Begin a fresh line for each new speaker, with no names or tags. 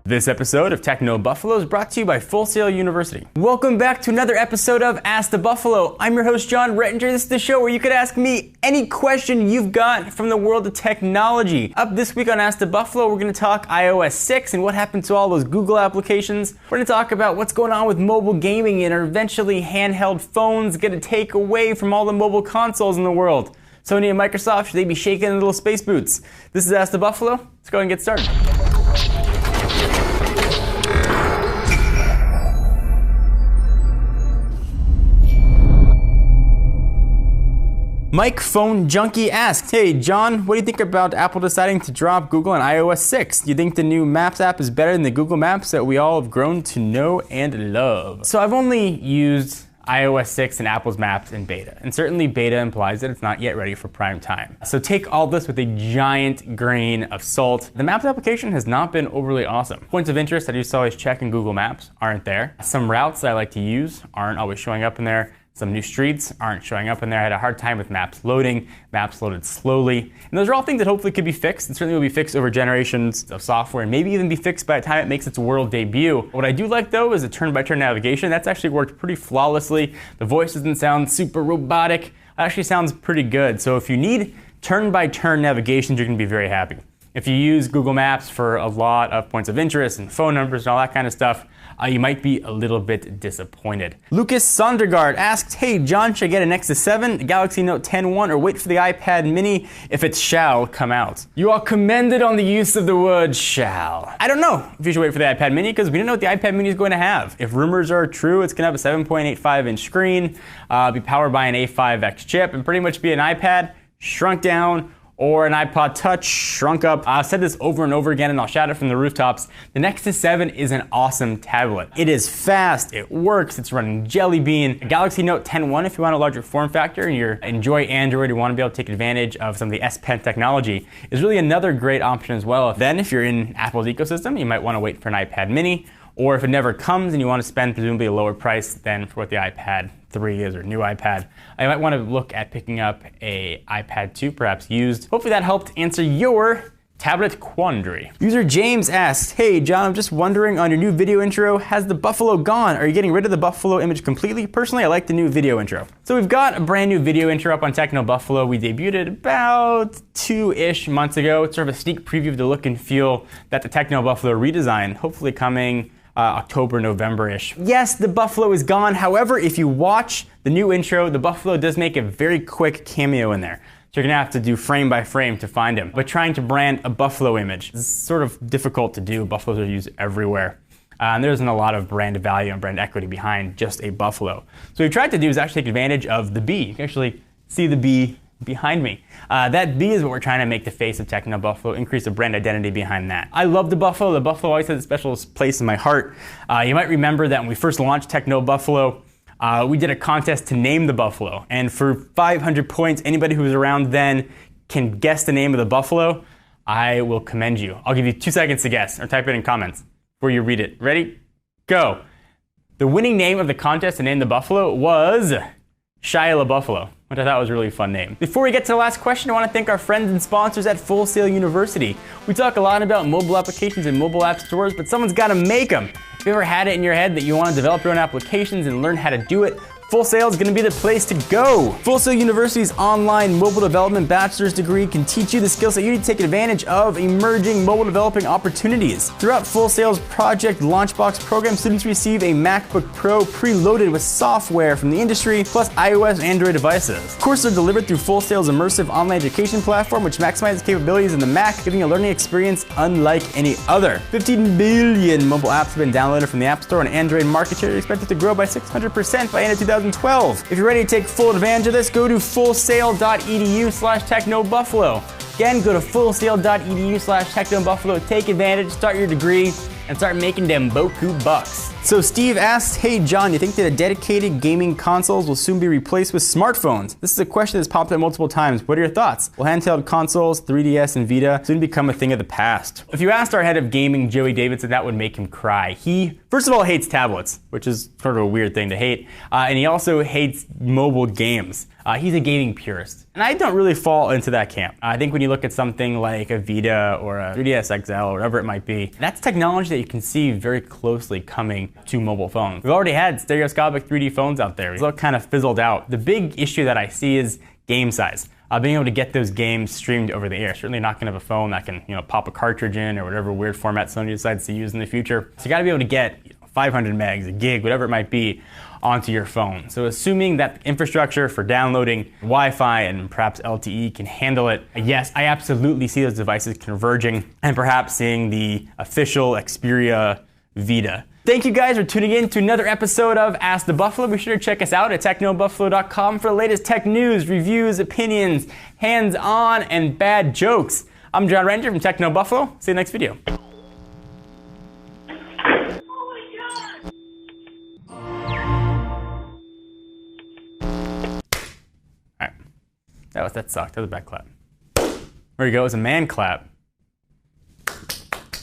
This episode of Techno Buffalo is brought to you by Full Sail University. Welcome back to another episode of Ask the Buffalo. I'm your host, John Rettinger. This is the show where you could ask me any question you've got from the world of technology. Up this week on Ask the Buffalo, we're going to talk iOS 6 and what happened to all those Google applications. We're going to talk about what's going on with mobile gaming and are eventually handheld phones going to take away from all the mobile consoles in the world. Sony and Microsoft, should they be shaking in little space boots? This is Ask the Buffalo. Let's go ahead and get started. Mike Phone Junkie asks, hey John, what do you think about Apple deciding to drop Google on iOS 6? Do you think the new Maps app is better than the Google Maps that we all have grown to know and love? So I've only used iOS 6 and Apple's Maps in beta, and certainly beta implies that it's not yet ready for prime time. So take all this with a giant grain of salt. The Maps application has not been overly awesome. Points of interest I used to always check in Google Maps aren't there. Some routes that I like to use aren't always showing up in there. Some new streets aren't showing up in there. I had a hard time with maps loading. Maps loaded slowly. And those are all things that hopefully could be fixed, and certainly will be fixed over generations of software, and maybe even be fixed by the time it makes its world debut. What I do like though is the turn-by-turn navigation. That's actually worked pretty flawlessly. The voice doesn't sound super robotic. It actually sounds pretty good. So if you need turn-by-turn navigation, you're gonna be very happy. If you use Google Maps for a lot of points of interest and phone numbers and all that kind of stuff, you might be a little bit disappointed. Lucas Sondergaard asks, hey John, should I get a Nexus 7, a Galaxy Note 10 1, or wait for the iPad mini if it shall come out? You are commended on the use of the word shall. I don't know if you should wait for the iPad mini because we don't know what the iPad mini is going to have. If rumors are true, it's going to have a 7.85 inch screen, be powered by an A5X chip, and pretty much be an iPad shrunk down, or an iPod Touch shrunk up. I've said this over and over again, and I'll shout it from the rooftops. The Nexus 7 is an awesome tablet. It is fast, it works, it's running Jelly Bean. A Galaxy Note 10 1, if you want a larger form factor and you enjoy Android, you want to be able to take advantage of some of the S Pen technology, is really another great option as well. Then, if you're in Apple's ecosystem, you might want to wait for an iPad mini, or if it never comes and you want to spend presumably a lower price than for what the iPad 3 is, or new iPad, I might want to look at picking up a iPad 2, perhaps used. Hopefully that helped answer your tablet quandary. User James asks, hey John, I'm just wondering on your new video intro, has the buffalo gone? Are you getting rid of the buffalo image completely? Personally, I like the new video intro. So we've got a brand new video intro up on Techno Buffalo. We debuted it about 2-ish months ago. It's sort of a sneak preview of the look and feel that the Techno Buffalo redesign, hopefully coming October, November-ish. Yes, the buffalo is gone. However, if you watch the new intro, the buffalo does make a very quick cameo in there. So you're gonna have to do frame by frame to find him. But trying to brand a buffalo image is sort of difficult to do. Buffaloes are used everywhere. And there isn't a lot of brand value and brand equity behind just a buffalo. So what we've tried to do is actually take advantage of the bee. You can actually see the bee behind me. That bee is what we're trying to make the face of Techno Buffalo, increase the brand identity behind that. I love the buffalo. The buffalo always has a special place in my heart. You might remember that when we first launched Techno Buffalo, we did a contest to name the buffalo. And for 500 points, anybody who was around then can guess the name of the buffalo. I will commend you. I'll give you 2 seconds to guess, or type it in comments before you read it. Ready? Go. The winning name of the contest to name the buffalo was Shia LaBuffalo, which I thought was a really fun name. Before we get to the last question, I want to thank our friends and sponsors at Full Sail University. We talk a lot about mobile applications and mobile app stores, but someone's got to make them. If you ever had it in your head that you want to develop your own applications and learn how to do it, Full Sail is going to be the place to go. Full Sail University's online mobile development bachelor's degree can teach you the skills that you need to take advantage of emerging mobile developing opportunities. Throughout Full Sail's Project Launchbox program, students receive a MacBook Pro preloaded with software from the industry, plus iOS and Android devices. Courses are delivered through Full Sail's immersive online education platform, which maximizes capabilities in the Mac, giving a learning experience unlike any other. 15 billion mobile apps have been downloaded from the App Store, and Android market share is expected to grow by 600% by end of 2012. If you're ready to take full advantage of this, go to fullsail.edu/technobuffalo. Again, go to fullsail.edu/technobuffalo. Take advantage, start your degree, and start making them boku bucks. So Steve asks, hey John, you think that dedicated gaming consoles will soon be replaced with smartphones? This is a question that's popped up multiple times. What are your thoughts? Will handheld consoles, 3DS and Vita, soon become a thing of the past? If you asked our head of gaming, Joey Davidson, that would make him cry. He, first of all, hates tablets, which is sort of a weird thing to hate. And he also hates mobile games. He's a gaming purist. And I don't really fall into that camp. I think when you look at something like a Vita or a 3DS XL or whatever it might be, that's technology that you can see very closely coming to mobile phones. We've already had stereoscopic 3D phones out there. It's all kind of fizzled out. The big issue that I see is game size. Being able to get those games streamed over the air. Certainly not gonna have a phone that can, pop a cartridge in or whatever weird format Sony decides to use in the future. So you gotta be able to get 500 megs, a gig, whatever it might be, onto your phone. So assuming that infrastructure for downloading Wi-Fi and perhaps LTE can handle it, yes, I absolutely see those devices converging and perhaps seeing the official Xperia Vita. Thank you guys for tuning in to another episode of Ask the Buffalo. Be sure to check us out at technobuffalo.com for the latest tech news, reviews, opinions, hands-on, and bad jokes. I'm John Ranger from Techno Buffalo. See you next video. That sucked. That was a bad clap. There you go. It was a man clap.